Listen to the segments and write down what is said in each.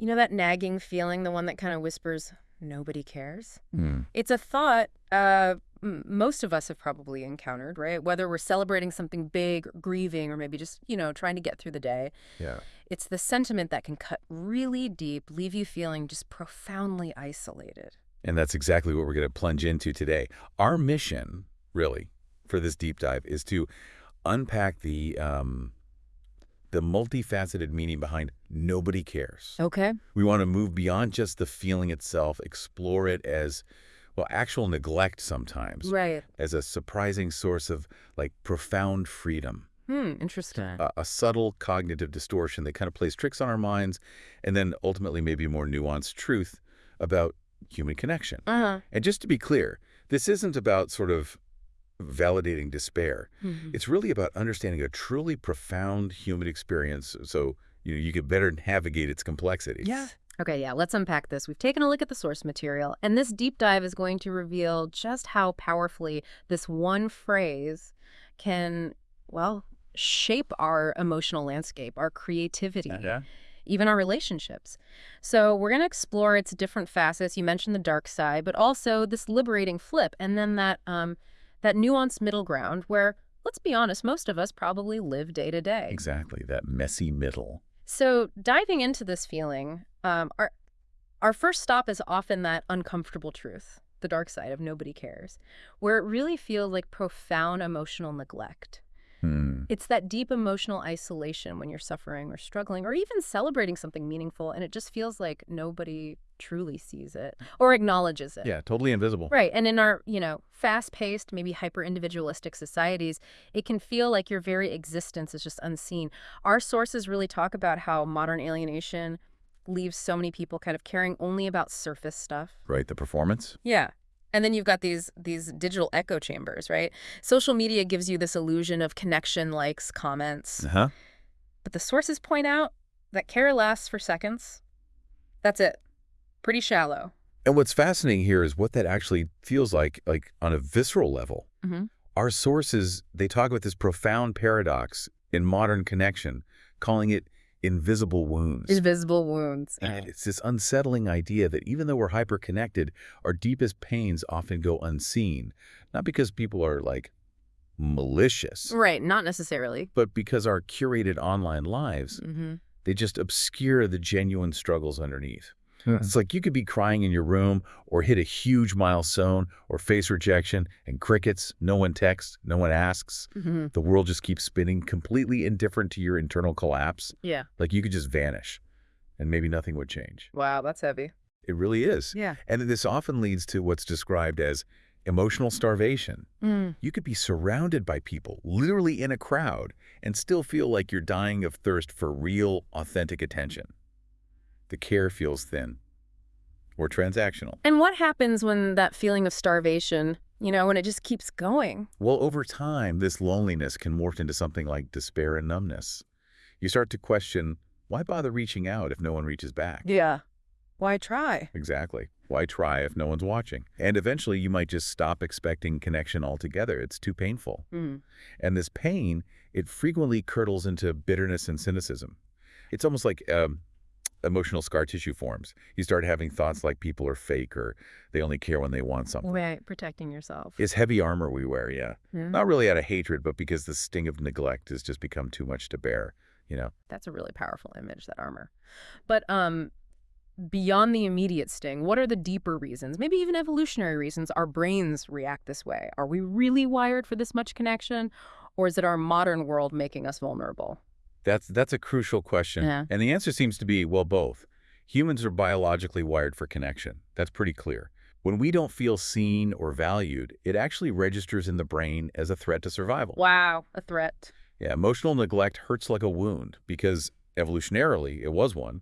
You know that nagging feeling, the one that kind of whispers, nobody cares? Hmm. It's a thought most of us have probably encountered, right? Whether we're celebrating something big, grieving, or maybe just, trying to get through the day. Yeah. It's the sentiment that can cut really deep, leave you feeling just profoundly isolated. And that's exactly what we're going to plunge into today. Our mission, really, for this deep dive is to unpack the multifaceted meaning behind nobody cares. Okay. We want to move beyond just the feeling itself, explore it as, well, actual neglect sometimes, Right. as a surprising source of, like, profound freedom. Interesting. A subtle cognitive distortion that kind of plays tricks on our minds, and then ultimately maybe a more nuanced truth about human connection. Uh-huh. And just to be clear, this isn't about sort of validating despair. It's really about understanding a truly profound human experience so you can better navigate its complexities. Yeah. Okay, yeah, let's unpack this. We've taken a look at the source material, and this deep dive is going to reveal just how powerfully this one phrase can, well, shape our emotional landscape, our creativity, even our relationships. So we're going to explore its different facets. You mentioned the dark side, but also this liberating flip, and then that nuanced middle ground where, let's be honest, most of us probably live day to day. Exactly, that messy middle. So diving into this feeling, our first stop is often that uncomfortable truth, the dark side of nobody cares, where it really feels like profound emotional neglect. It's that deep emotional isolation when you're suffering or struggling or even celebrating something meaningful, and it just feels like nobody truly sees it or acknowledges it. Yeah, totally invisible. Right. And in our, fast-paced, maybe hyper-individualistic societies, it can feel like your very existence is just unseen. Our sources really talk about how modern alienation leaves so many people kind of caring only about surface stuff. Right, the performance? Yeah. And then you've got these digital echo chambers, right? Social media gives you this illusion of connection, likes, comments. Uh-huh. But the sources point out that care lasts for seconds. That's it. Pretty shallow. And what's fascinating here is what that actually feels like on a visceral level. Our sources, they talk about this profound paradox in modern connection, calling it invisible wounds. Invisible wounds. And it's this unsettling idea that even though we're hyper-connected, our deepest pains often go unseen. Not because people are, like, malicious. Right, not necessarily. But because our curated online lives, they just obscure the genuine struggles underneath. It's like you could be crying in your room or hit a huge milestone or face rejection and crickets, no one texts, no one asks. The world just keeps spinning, completely indifferent to your internal collapse. Yeah. Like you could just vanish and maybe nothing would change. Wow, that's heavy. It really is. Yeah. And this often leads to what's described as emotional starvation. You could be surrounded by people, literally in a crowd, and still feel like you're dying of thirst for real, authentic attention. The care feels thin or transactional. And what happens when that feeling of starvation, when it just keeps going? Well, over time, this loneliness can morph into something like despair and numbness. You start to question, why bother reaching out if no one reaches back? Yeah. Why try? Exactly. Why try if no one's watching? And eventually, you might just stop expecting connection altogether. It's too painful. And this pain, it frequently curdles into bitterness and cynicism. It's almost like emotional scar tissue forms. You start having thoughts like people are fake or they only care when they want something. Right, protecting yourself. It's heavy armor we wear, yeah. Not really out of hatred, but because the sting of neglect has just become too much to bear, That's a really powerful image, that armor. But beyond the immediate sting, what are the deeper reasons, maybe even evolutionary reasons, our brains react this way? Are we really wired for this much connection, or is it our modern world making us vulnerable? That's a crucial question. Yeah. And the answer seems to be, well, both. Humans are biologically wired for connection. That's pretty clear. When we don't feel seen or valued, it actually registers in the brain as a threat to survival. Wow, a threat. Yeah, emotional neglect hurts like a wound because evolutionarily it was one.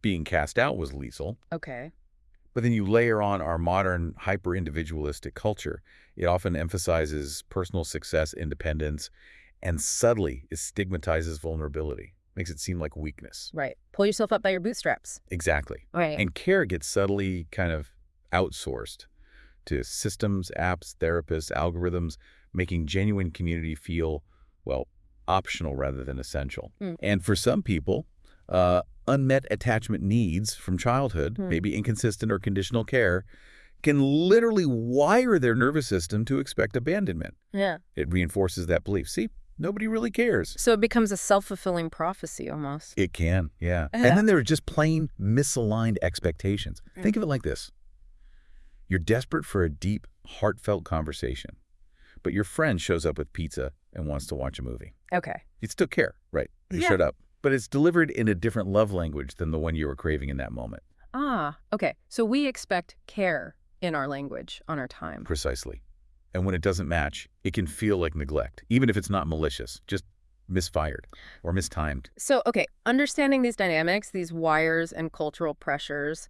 Being cast out was lethal. Okay. But then you layer on our modern hyper-individualistic culture. It often emphasizes personal success, independence, and subtly it stigmatizes vulnerability. Makes it seem like weakness. Right. Pull yourself up by your bootstraps. Exactly. Right. And care gets subtly kind of outsourced to systems, apps, therapists, algorithms, making genuine community feel, well, optional rather than essential. And for some people, unmet attachment needs from childhood, maybe inconsistent or conditional care, can literally wire their nervous system to expect abandonment. Yeah. It reinforces that belief. See, nobody really cares. So it becomes a self-fulfilling prophecy almost. It can, yeah. And then there are just plain misaligned expectations. Think of it like this. You're desperate for a deep, heartfelt conversation, but your friend shows up with pizza and wants to watch a movie. Okay. You'd still care, right? You showed up. But it's delivered in a different love language than the one you were craving in that moment. Ah, okay. So we expect care in our language on our time. Precisely. And when it doesn't match, it can feel like neglect, even if it's not malicious, just misfired or mistimed. So, okay, understanding these dynamics, these wires and cultural pressures,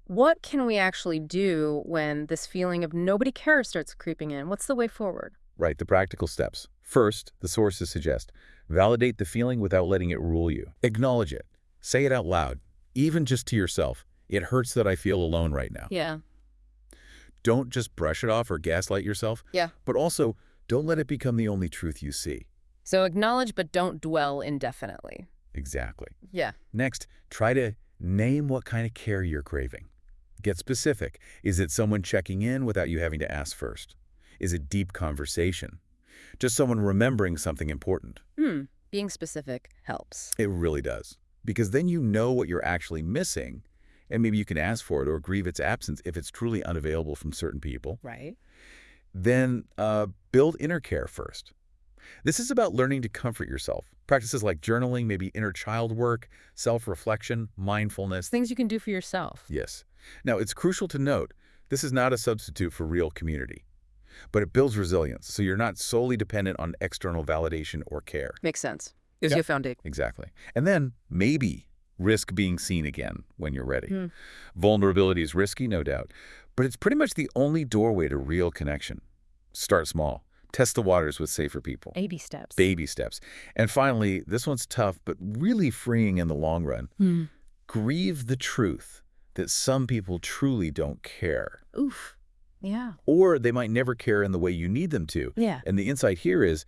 what can we actually do when this feeling of nobody cares starts creeping in? What's the way forward? Right, the practical steps. First, the sources suggest, validate the feeling without letting it rule you. Acknowledge it. Say it out loud, even just to yourself. It hurts that I feel alone right now. Yeah. Don't just brush it off or gaslight yourself. Yeah. But also, don't let it become the only truth you see. So acknowledge, but don't dwell indefinitely. Exactly. Yeah. Next, try to name what kind of care you're craving. Get specific. Is it someone checking in without you having to ask first? Is it deep conversation? Just someone remembering something important? Being specific helps. It really does. Because then you know what you're actually missing, and maybe you can ask for it or grieve its absence if it's truly unavailable from certain people. Right. Then build inner care first. This is about learning to comfort yourself. Practices like journaling, maybe inner child work, self-reflection, mindfulness. Things you can do for yourself. Yes. Now, it's crucial to note, this is not a substitute for real community, but it builds resilience, so you're not solely dependent on external validation or care. Makes sense. Gives you a foundation. Exactly. And then, maybe, risk being seen again when you're ready. Vulnerability is risky, no doubt, but it's pretty much the only doorway to real connection. Start small. Test the waters with safer people. Baby steps. Baby steps. And finally, this one's tough, but really freeing in the long run. Grieve the truth that some people truly don't care. Oof. Yeah. Or they might never care in the way you need them to. Yeah. And the insight here is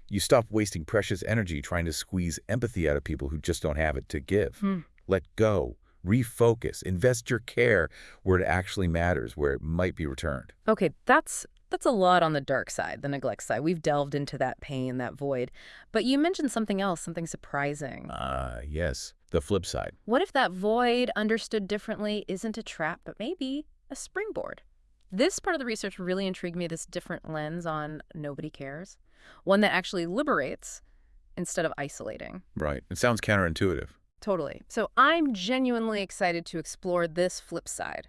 you stop wasting precious energy trying to squeeze empathy out of people who just don't have it to give. Let go. Refocus. Invest your care where it actually matters, where it might be returned. Okay, that's a lot on the dark side, the neglect side. We've delved into that pain, that void. But you mentioned something else, something surprising. Yes, the flip side. What if that void, understood differently, isn't a trap, but maybe a springboard? This part of the research really intrigued me, this different lens on nobody cares. One that actually liberates instead of isolating. Right. It sounds counterintuitive. Totally. So I'm genuinely excited to explore this flip side.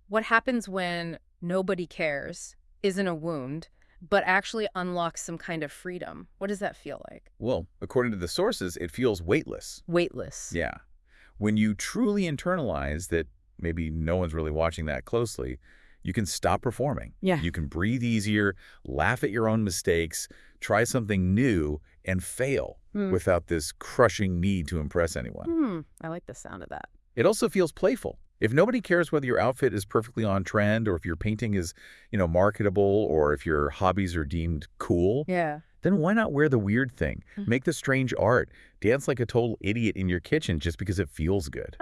What happens when nobody cares isn't a wound, but actually unlocks some kind of freedom? What does that feel like? Well, according to the sources, it feels weightless. Weightless. Yeah. When you truly internalize that maybe no one's really watching that closely, you can stop performing. Yeah. You can breathe easier, laugh at your own mistakes, try something new, and fail without this crushing need to impress anyone. I like the sound of that. It also feels playful. If nobody cares whether your outfit is perfectly on trend or if your painting is, marketable or if your hobbies are deemed cool, Yeah. then why not wear the weird thing? Make the strange art. Dance like a total idiot in your kitchen just because it feels good.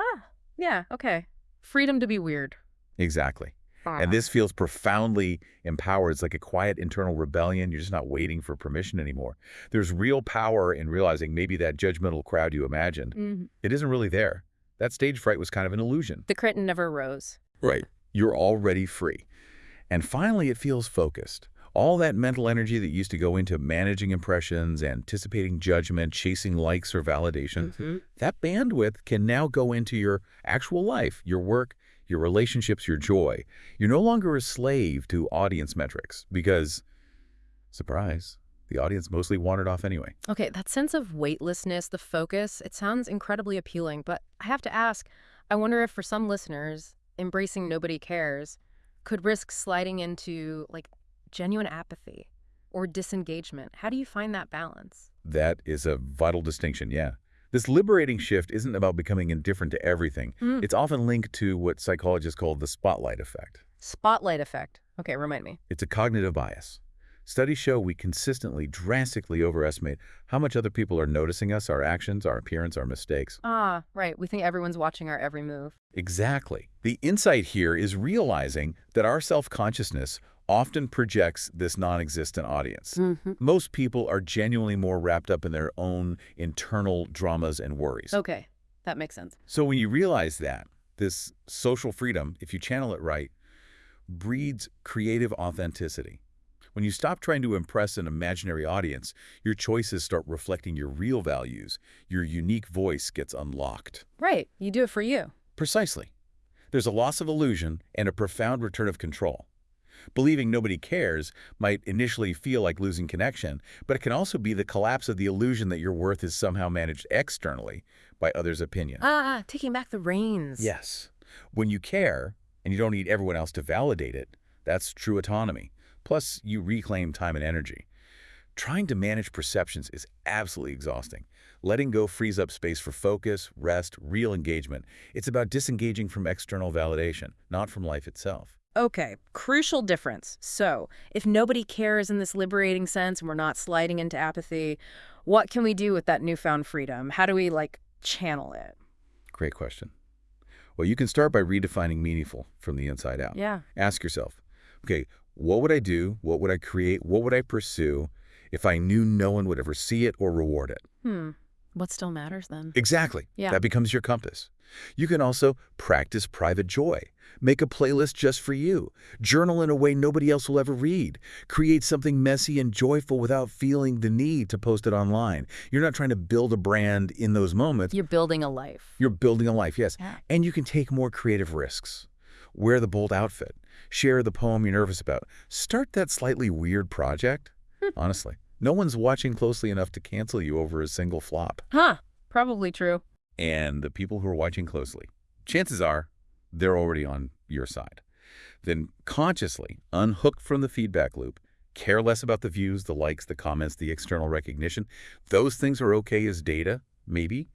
Yeah, okay. Freedom to be weird. Exactly. And this feels profoundly empowered. It's like a quiet internal rebellion. You're just not waiting for permission anymore. There's real power in realizing maybe that judgmental crowd you imagined, it isn't really there. That stage fright was kind of an illusion. The curtain never rose. Right. You're already free. And finally, it feels focused. All that mental energy that used to go into managing impressions, anticipating judgment, chasing likes or validation, that bandwidth can now go into your actual life, your work, your relationships, your joy. You're no longer a slave to audience metrics because, surprise, the audience mostly wandered off anyway. Okay, that sense of weightlessness, the focus, it sounds incredibly appealing, but I have to ask, I wonder if for some listeners, embracing nobody cares could risk sliding into, genuine apathy or disengagement. How do you find that balance? That is a vital distinction, yeah. This liberating shift isn't about becoming indifferent to everything. It's often linked to what psychologists call the spotlight effect. Spotlight effect. Okay, remind me. It's a cognitive bias. Studies show we consistently, drastically overestimate how much other people are noticing us, our actions, our appearance, our mistakes. Ah, right. We think everyone's watching our every move. Exactly. The insight here is realizing that our self-consciousness often projects this non-existent audience. Most people are genuinely more wrapped up in their own internal dramas and worries. Okay, that makes sense. So when you realize that, this social freedom, if you channel it right, breeds creative authenticity. When you stop trying to impress an imaginary audience, your choices start reflecting your real values. Your unique voice gets unlocked. Right, you do it for you. Precisely. There's a loss of illusion and a profound return of control. Believing nobody cares might initially feel like losing connection, but it can also be the collapse of the illusion that your worth is somehow managed externally by others' opinion. Taking back the reins. Yes. When you care, and you don't need everyone else to validate it, that's true autonomy. Plus, you reclaim time and energy. Trying to manage perceptions is absolutely exhausting. Letting go frees up space for focus, rest, real engagement. It's about disengaging from external validation, not from life itself. Okay, crucial difference. So, if nobody cares in this liberating sense and we're not sliding into apathy, what can we do with that newfound freedom? How do we, channel it? Great question. Well, you can start by redefining meaningful from the inside out. Yeah. Ask yourself, okay, what would I do? What would I create? What would I pursue if I knew no one would ever see it or reward it? What still matters then? Exactly. Yeah. That becomes your compass. You can also practice private joy. Make a playlist just for you. Journal in a way nobody else will ever read. Create something messy and joyful without feeling the need to post it online. You're not trying to build a brand in those moments. You're building a life. You're building a life, yes. Yeah. And you can take more creative risks. Wear the bold outfit. Share the poem you're nervous about. Start that slightly weird project. Honestly, no one's watching closely enough to cancel you over a single flop. Probably true. And the people who are watching closely, chances are they're already on your side. Then consciously unhook from the feedback loop. Care less about the views, the likes, the comments, the external recognition. Those things are okay as data, maybe,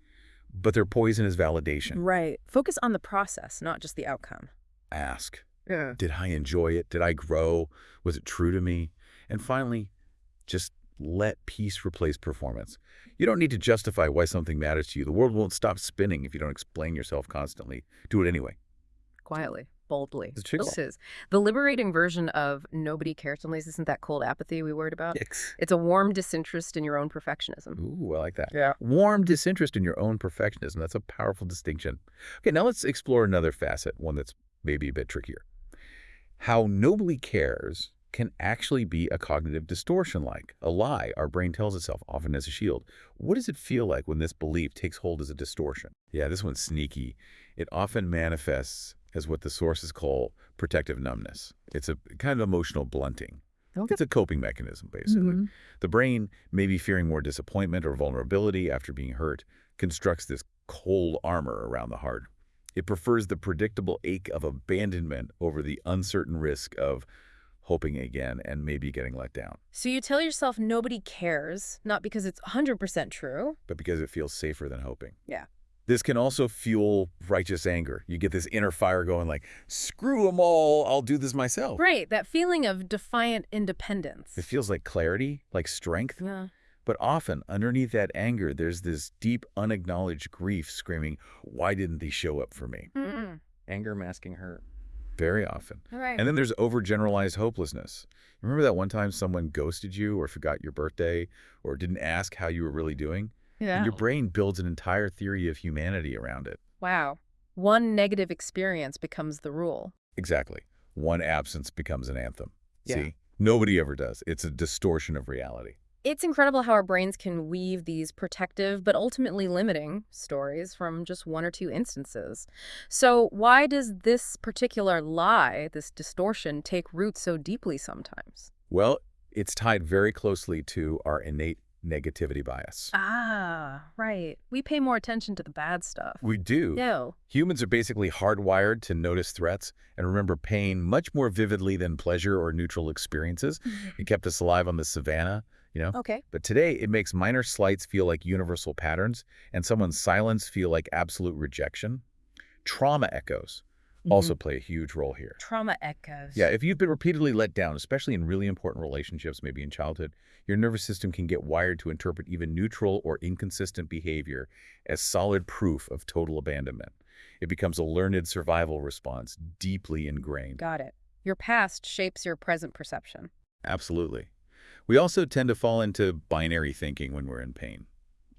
but they're poison as validation. Right. Focus on the process, not just the outcome. Ask, Yeah. did I enjoy it? Did I grow? Was it true to me? And finally, just let peace replace performance. You don't need to justify why something matters to you. The world won't stop spinning if you don't explain yourself constantly. Do it anyway. Quietly, boldly. It's true. This is the liberating version of nobody cares. Unless isn't that cold apathy we worried about? Yikes. It's a warm disinterest in your own perfectionism. Ooh, I like that. Yeah. Warm disinterest in your own perfectionism. That's a powerful distinction. Okay, now let's explore another facet, one that's maybe a bit trickier. How nobly cares can actually be a cognitive distortion, like a lie our brain tells itself, often as a shield. What does it feel like when this belief takes hold as a distortion? Yeah, this one's sneaky. It often manifests as what the sources call protective numbness. It's a kind of emotional blunting. Okay. It's a coping mechanism, basically. The brain, maybe fearing more disappointment or vulnerability after being hurt, constructs this cold armor around the heart. It prefers the predictable ache of abandonment over the uncertain risk of hoping again and maybe getting let down. So you tell yourself nobody cares, not because it's 100% true. But because it feels safer than hoping. Yeah. This can also fuel righteous anger. You get this inner fire going like, screw them all, I'll do this myself. Right, that feeling of defiant independence. It feels like clarity, like strength. Yeah. But often, underneath that anger, there's this deep, unacknowledged grief screaming, why didn't they show up for me? Anger masking hurt. Very often. All right. And then there's overgeneralized hopelessness. Remember that one time someone ghosted you or forgot your birthday or didn't ask how you were really doing? Yeah. And your brain builds an entire theory of humanity around it. Wow. One negative experience becomes the rule. Exactly. One absence becomes an anthem. Yeah. See? Nobody ever does. It's a distortion of reality. It's incredible how our brains can weave these protective but ultimately limiting stories from just one or two instances. So why does this particular lie, this distortion, take root so deeply sometimes? Well, it's tied very closely to our innate negativity bias. Right. We pay more attention to the bad stuff. We do. No. Humans are basically hardwired to notice threats and remember pain much more vividly than pleasure or neutral experiences. It kept us alive on the savannah, you know? Okay. But today, it makes minor slights feel like universal patterns and someone's silence feel like absolute rejection. Trauma echoes. also play a huge role here. Trauma echoes. Yeah, if you've been repeatedly let down, especially in really important relationships, maybe in childhood, your nervous system can get wired to interpret even neutral or inconsistent behavior as solid proof of total abandonment. It becomes a learned survival response, deeply ingrained. Got it. Your past shapes your present perception. Absolutely. We also tend to fall into binary thinking when we're in pain.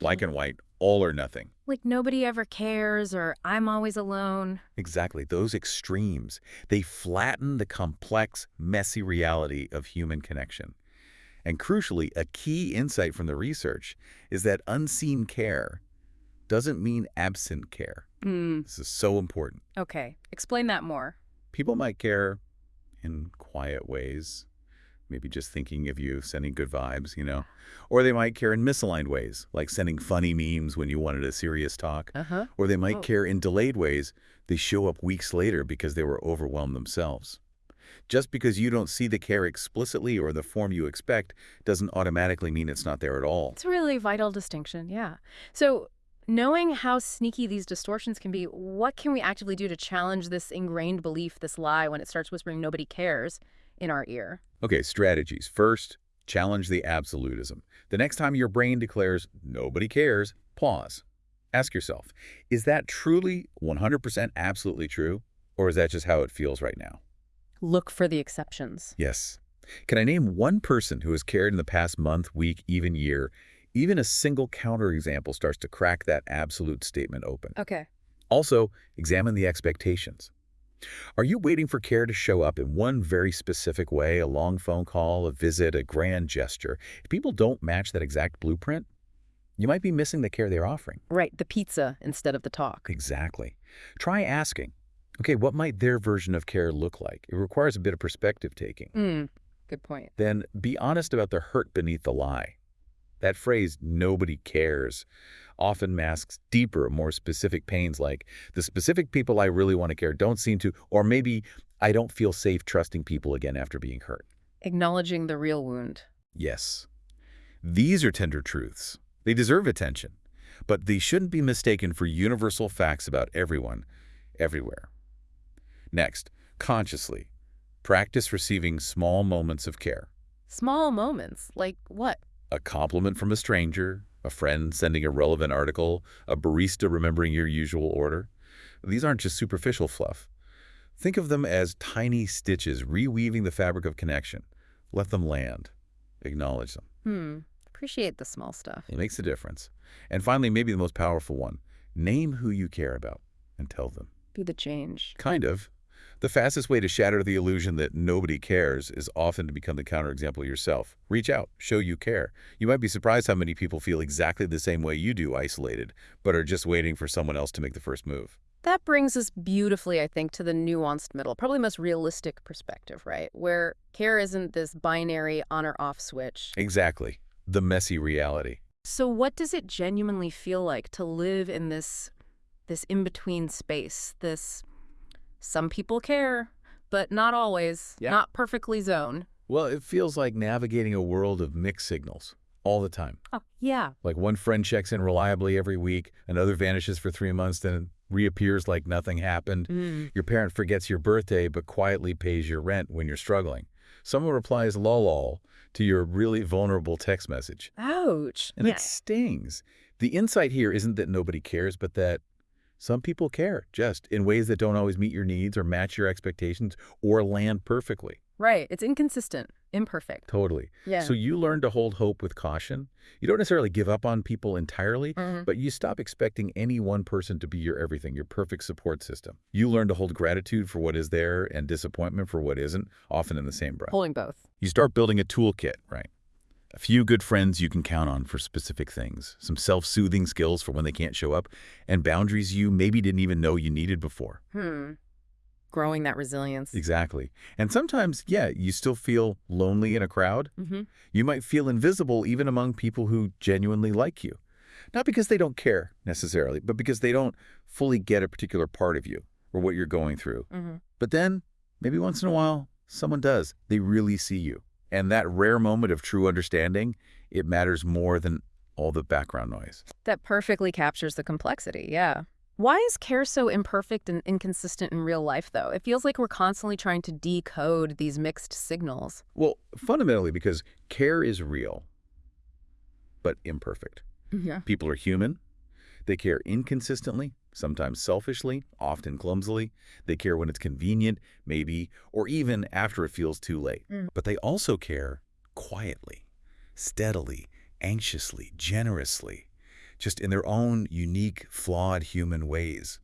Black and white, all or nothing. Like nobody ever cares or I'm always alone. Exactly. Those extremes, they flatten the complex, messy reality of human connection. And crucially, a key insight from the research is that unseen care doesn't mean absent care. This is so important. Okay, explain that more. People might care in quiet ways, maybe just thinking of you, sending good vibes, Or they might care in misaligned ways, like sending funny memes when you wanted a serious talk. Or they might care in delayed ways. They show up weeks later because they were overwhelmed themselves. Just because you don't see the care explicitly or the form you expect doesn't automatically mean it's not there at all. It's a really vital distinction, yeah. So, knowing how sneaky these distortions can be, what can we actively do to challenge this ingrained belief, this lie, when it starts whispering nobody cares in our ear? Okay, strategies. First, challenge the absolutism. The next time your brain declares nobody cares, pause. Ask yourself, is that truly 100% absolutely true? Or is that just how it feels right now? Look for the exceptions. Yes. Can I name one person who has cared in the past month, week, even year? Even a single counterexample starts to crack that absolute statement open. Okay. Also, examine the expectations. Are you waiting for care to show up in one very specific way, a long phone call, a visit, a grand gesture? If people don't match that exact blueprint, you might be missing the care they're offering. Right, the pizza instead of the talk. Exactly. Try asking, okay, what might their version of care look like? It requires a bit of perspective taking. Good point. Then be honest about the hurt beneath the lie. That phrase, nobody cares, often masks deeper, more specific pains like the specific people I really want to care don't seem to, or maybe I don't feel safe trusting people again after being hurt. Acknowledging the real wound. Yes. These are tender truths. They deserve attention, but they shouldn't be mistaken for universal facts about everyone, everywhere. Next, consciously, practice receiving small moments of care. Small moments, like what? A compliment from a stranger, a friend sending a relevant article, a barista remembering your usual order. These aren't just superficial fluff. Think of them as tiny stitches reweaving the fabric of connection. Let them land. Acknowledge them. Appreciate the small stuff. It makes a difference. And finally, maybe the most powerful one, name who you care about and tell them. Be the change. Kind of. The fastest way to shatter the illusion that nobody cares is often to become the counterexample yourself. Reach out, show you care. You might be surprised how many people feel exactly the same way you do, isolated, but are just waiting for someone else to make the first move. That brings us beautifully, I think, to the nuanced middle, probably most realistic perspective, right? Where care isn't this binary on or off switch. Exactly. The messy reality. So what does it genuinely feel like to live in this in-between space, this some people care, but not always, not perfectly zone? Well, it feels like navigating a world of mixed signals all the time. Oh, yeah. Like one friend checks in reliably every week, another vanishes for 3 months, then reappears like nothing happened. Your parent forgets your birthday but quietly pays your rent when you're struggling. Someone replies lol to your really vulnerable text message. Ouch. And it stings. The insight here isn't that nobody cares, but that some people care, just in ways that don't always meet your needs or match your expectations or land perfectly. Right. It's inconsistent, imperfect. Totally. Yeah. So you learn to hold hope with caution. You don't necessarily give up on people entirely, but you stop expecting any one person to be your everything, your perfect support system. You learn to hold gratitude for what is there and disappointment for what isn't, often in the same breath. Holding both. You start building a toolkit, right? A few good friends you can count on for specific things, some self-soothing skills for when they can't show up, and boundaries you maybe didn't even know you needed before. Growing that resilience. Exactly. And sometimes, you still feel lonely in a crowd. You might feel invisible even among people who genuinely like you. Not because they don't care, necessarily, but because they don't fully get a particular part of you or what you're going through. But then, maybe once in a while, someone does. They really see you. And that rare moment of true understanding, it matters more than all the background noise. That perfectly captures the complexity, yeah. Why is care so imperfect and inconsistent in real life, though? It feels like we're constantly trying to decode these mixed signals. Well, fundamentally because care is real, but imperfect. Yeah. People are human. They care inconsistently, sometimes selfishly, often clumsily. They care when it's convenient, maybe, or even after it feels too late. But they also care quietly, steadily, anxiously, generously, just in their own unique, flawed human ways.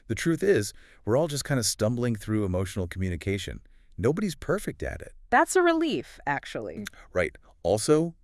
The truth is, we're all just kind of stumbling through emotional communication. Nobody's perfect at it. That's a relief, actually. Right. Also,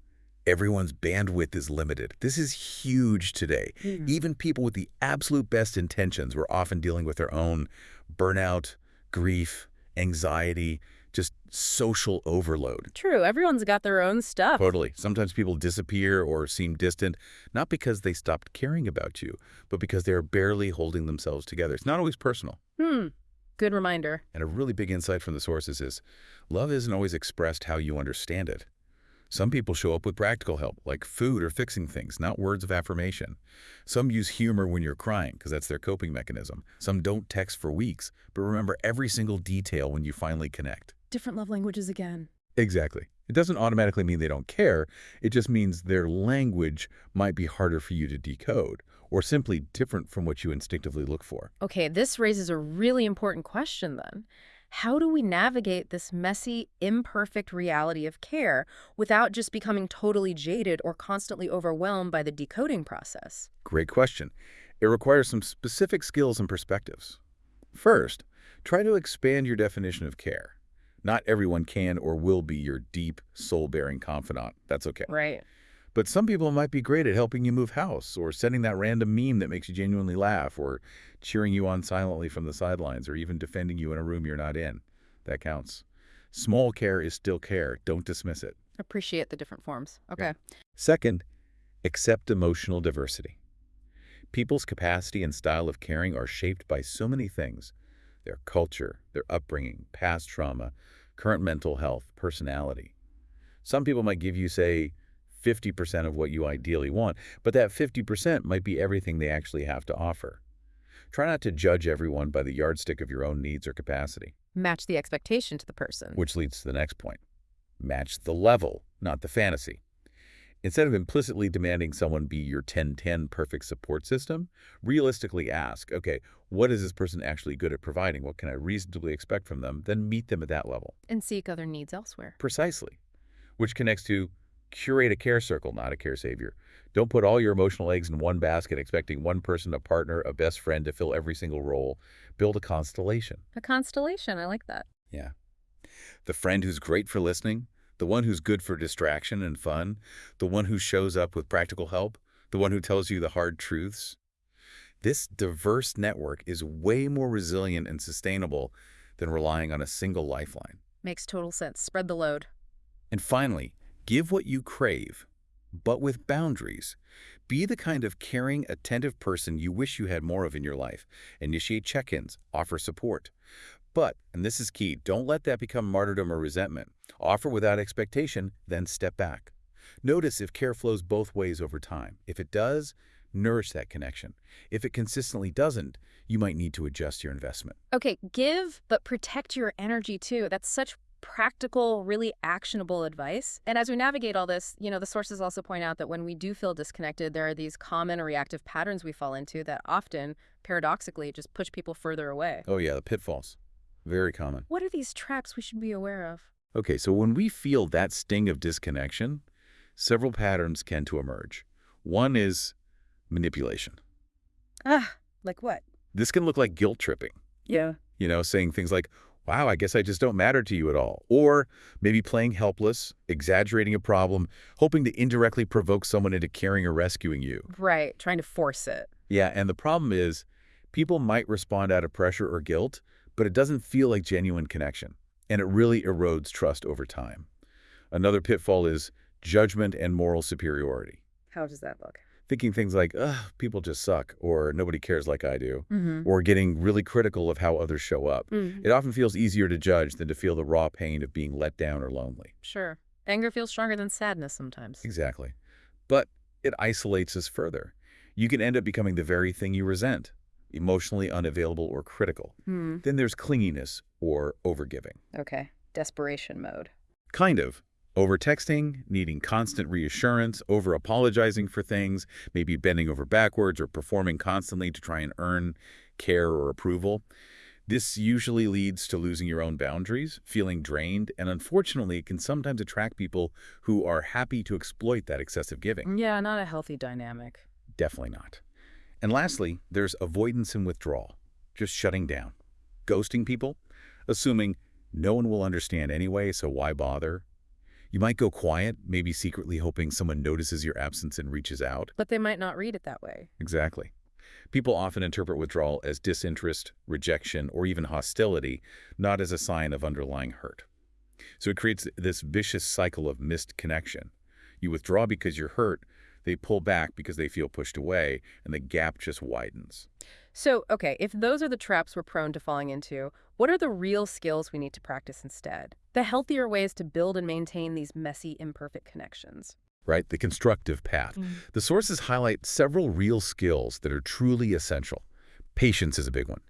everyone's bandwidth is limited. This is huge today. Even people with the absolute best intentions were often dealing with their own burnout, grief, anxiety, just social overload. True, everyone's got their own stuff. Totally. Sometimes people disappear or seem distant, not because they stopped caring about you, but because they're barely holding themselves together. It's not always personal. Good reminder. And a really big insight from the sources is love isn't always expressed how you understand it. Some people show up with practical help, like food or fixing things, not words of affirmation. Some use humor when you're crying, because that's their coping mechanism. Some don't text for weeks, but remember every single detail when you finally connect. Different love languages again. Exactly. It doesn't automatically mean they don't care. It just means their language might be harder for you to decode, or simply different from what you instinctively look for. Okay, this raises a really important question then. How do we navigate this messy, imperfect reality of care without just becoming totally jaded or constantly overwhelmed by the decoding process? Great question. It requires some specific skills and perspectives. First, try to expand your definition of care. Not everyone can or will be your deep, soul-bearing confidant. That's okay. Right. But some people might be great at helping you move house, or sending that random meme that makes you genuinely laugh, or cheering you on silently from the sidelines, or even defending you in a room you're not in. That counts. Small care is still care. Don't dismiss it. Appreciate the different forms. Okay. Second, accept emotional diversity. People's capacity and style of caring are shaped by so many things: their culture, their upbringing, past trauma, current mental health, personality. Some people might give you, say, 50% of what you ideally want, but that 50% might be everything they actually have to offer. Try not to judge everyone by the yardstick of your own needs or capacity. Match the expectation to the person. Which leads to the next point. Match the level, not the fantasy. Instead of implicitly demanding someone be your 10-10 perfect support system, realistically ask, okay, what is this person actually good at providing? What can I reasonably expect from them? Then meet them at that level. And seek other needs elsewhere. Precisely. Which connects to curate a care circle, not a care savior. Don't put all your emotional eggs in one basket expecting one person, a partner, a best friend to fill every single role. Build a constellation. A constellation, I like that. Yeah. The friend who's great for listening, the one who's good for distraction and fun, the one who shows up with practical help, the one who tells you the hard truths. This diverse network is way more resilient and sustainable than relying on a single lifeline. Makes total sense. Spread the load. And finally, give what you crave, but with boundaries. Be the kind of caring, attentive person you wish you had more of in your life. Initiate check-ins, offer support. But, and this is key, don't let that become martyrdom or resentment. Offer without expectation, then step back. Notice if care flows both ways over time. If it does, nourish that connection. If it consistently doesn't, you might need to adjust your investment. Okay, give, but protect your energy too. That's such practical, really actionable advice. And as we navigate all this, the sources also point out that when we do feel disconnected, there are these common reactive patterns we fall into that often, paradoxically, just push people further away. Oh yeah, the pitfalls. Very common. What are these traps we should be aware of? Okay, so when we feel that sting of disconnection, several patterns can to emerge. One is manipulation. Like what? This can look like guilt tripping. Yeah. Saying things like, wow, I guess I just don't matter to you at all. Or maybe playing helpless, exaggerating a problem, hoping to indirectly provoke someone into caring or rescuing you. Right, trying to force it. Yeah, and the problem is, people might respond out of pressure or guilt, but it doesn't feel like genuine connection, and it really erodes trust over time. Another pitfall is judgment and moral superiority. How does that look? Thinking things like, ugh, people just suck, or nobody cares like I do, or getting really critical of how others show up. It often feels easier to judge than to feel the raw pain of being let down or lonely. Sure. Anger feels stronger than sadness sometimes. Exactly. But it isolates us further. You can end up becoming the very thing you resent. emotionally unavailable or critical. Then there's clinginess or overgiving. Okay. Desperation mode. Kind of. Over-texting, needing constant reassurance, over-apologizing for things, maybe bending over backwards or performing constantly to try and earn care or approval. This usually leads to losing your own boundaries, feeling drained, and unfortunately it can sometimes attract people who are happy to exploit that excessive giving. Yeah, not a healthy dynamic. Definitely not. And lastly, there's avoidance and withdrawal, just shutting down, ghosting people, assuming no one will understand anyway, so why bother? You might go quiet, maybe secretly hoping someone notices your absence and reaches out. But they might not read it that way. Exactly. People often interpret withdrawal as disinterest, rejection, or even hostility, not as a sign of underlying hurt. So it creates this vicious cycle of missed connection. You withdraw because you're hurt, they pull back because they feel pushed away, and the gap just widens. So, okay, if those are the traps we're prone to falling into, what are the real skills we need to practice instead? The healthier ways to build and maintain these messy, imperfect connections. Right? The constructive path. The sources highlight several real skills that are truly essential. Patience is a big one.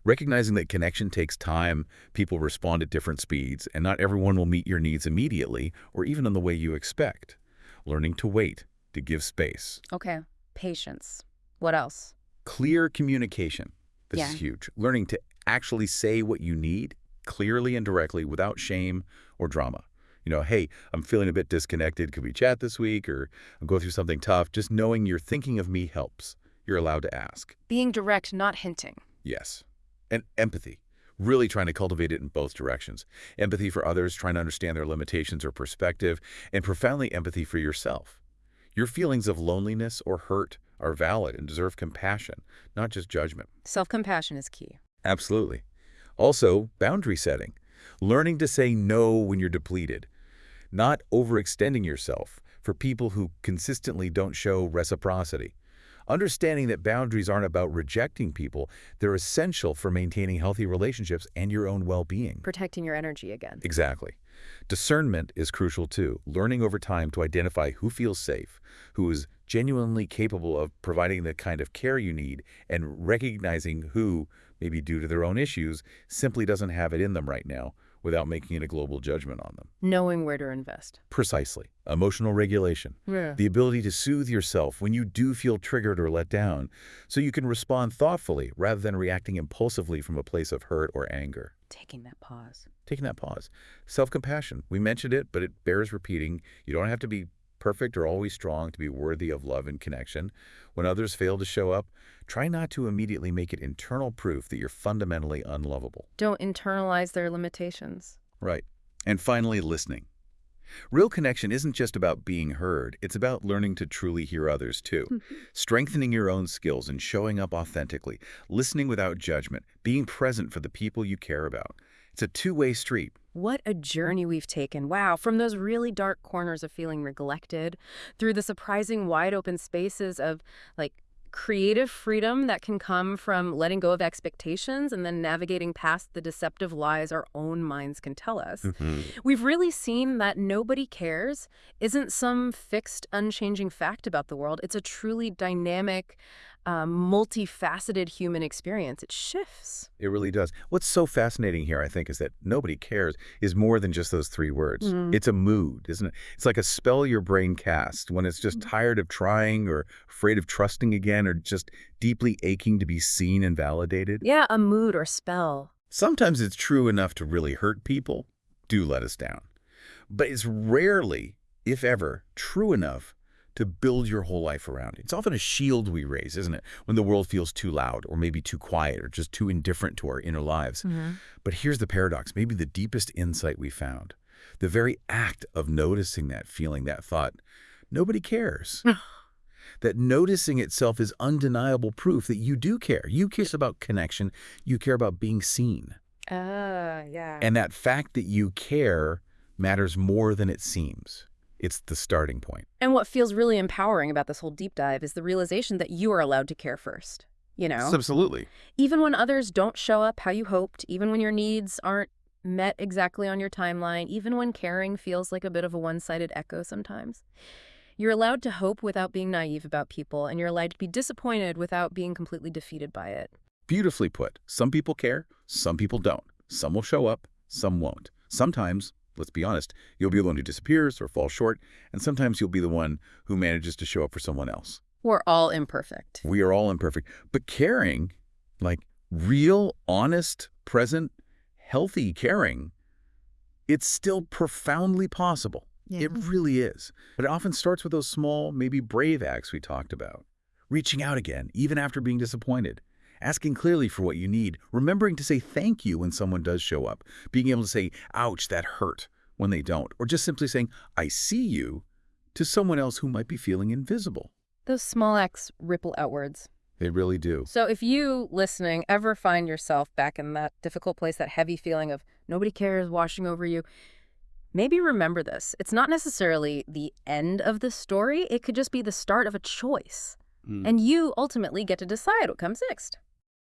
Recognizing that connection takes time, people respond at different speeds, and not everyone will meet your needs immediately or even in the way you expect. Learning to wait, to give space. Okay, patience. What else? Clear communication. This Yeah. is huge. Learning to actually say what you need clearly and directly without shame or drama. You know, hey, I'm feeling a bit disconnected. Could we chat this week? Or I'm going through something tough. Just knowing you're thinking of me helps. You're allowed to ask. Being direct, not hinting. Yes. And empathy. Really trying to cultivate it in both directions. Empathy for others, trying to understand their limitations or perspective, and profoundly empathy for yourself. Your feelings of loneliness or hurt are valid and deserve compassion, not just judgment. Self-compassion is key. Absolutely. Also, boundary setting. Learning to say no when you're depleted. Not overextending yourself for people who consistently don't show reciprocity. Understanding that boundaries aren't about rejecting people, they're essential for maintaining healthy relationships and your own well-being. Protecting your energy again. Exactly. Discernment is crucial too, learning over time to identify who feels safe, who is genuinely capable of providing the kind of care you need, and recognizing who, maybe due to their own issues, simply doesn't have it in them right now without making it a global judgment on them. Knowing where to invest. Precisely. Emotional regulation. Yeah. The ability to soothe yourself when you do feel triggered or let down, so you can respond thoughtfully rather than reacting impulsively from a place of hurt or anger. Taking that pause. Taking that pause. Self-compassion. We mentioned it, but it bears repeating. You don't have to be perfect or always strong to be worthy of love and connection. When others fail to show up, try not to immediately make it internal proof that you're fundamentally unlovable. Don't internalize their limitations. Right. And finally, listening. Real connection isn't just about being heard. It's about learning to truly hear others, too. Strengthening your own skills and showing up authentically. Listening without judgment. Being present for the people you care about. It's a two-way street. What a journey we've taken. Wow, from those really dark corners of feeling neglected through the surprising wide open spaces of like creative freedom that can come from letting go of expectations and then navigating past the deceptive lies our own minds can tell us. We've really seen that nobody cares isn't some fixed, unchanging fact about the world. It's a truly dynamic, multifaceted human experience. It shifts. It really does. What's so fascinating here, I think, is that nobody cares is more than just those three words. It's a mood, isn't it? It's like a spell your brain casts when it's just tired of trying or afraid of trusting again or just deeply aching to be seen and validated. Yeah, a mood or spell. Sometimes it's true enough to really hurt people. Do let us down. But it's rarely, if ever, true enough to build your whole life around. It's often a shield we raise, isn't it? When the world feels too loud or maybe too quiet or just too indifferent to our inner lives. But here's the paradox, maybe the deepest insight we found. The very act of noticing that feeling, that thought, nobody cares. That noticing itself is undeniable proof that you do care. You care about connection. You care about being seen. Yeah. And that fact that you care matters more than it seems. It's the starting point. And what feels really empowering about this whole deep dive is the realization that you are allowed to care first, you know? Absolutely. Even when others don't show up how you hoped, even when your needs aren't met exactly on your timeline, even when caring feels like a bit of a one-sided echo sometimes. You're allowed to hope without being naive about people, and you're allowed to be disappointed without being completely defeated by it. Beautifully put. Some people care, some people don't. Some will show up, some won't. Sometimes, let's be honest, you'll be the one who disappears or falls short, and sometimes you'll be the one who manages to show up for someone else. We're all imperfect. We are all imperfect. But caring, like real, honest, present, healthy caring, it's still profoundly possible. Yeah. It really is. But it often starts with those small, maybe brave acts we talked about. Reaching out again, even after being disappointed. Asking clearly for what you need. Remembering to say thank you when someone does show up. Being able to say, ouch, that hurt, when they don't. Or just simply saying, I see you, to someone else who might be feeling invisible. Those small acts ripple outwards. They really do. So if you, listening, ever find yourself back in that difficult place, that heavy feeling of nobody cares washing over you, maybe remember this. It's not necessarily the end of the story. It could just be the start of a choice. And you ultimately get to decide what comes next.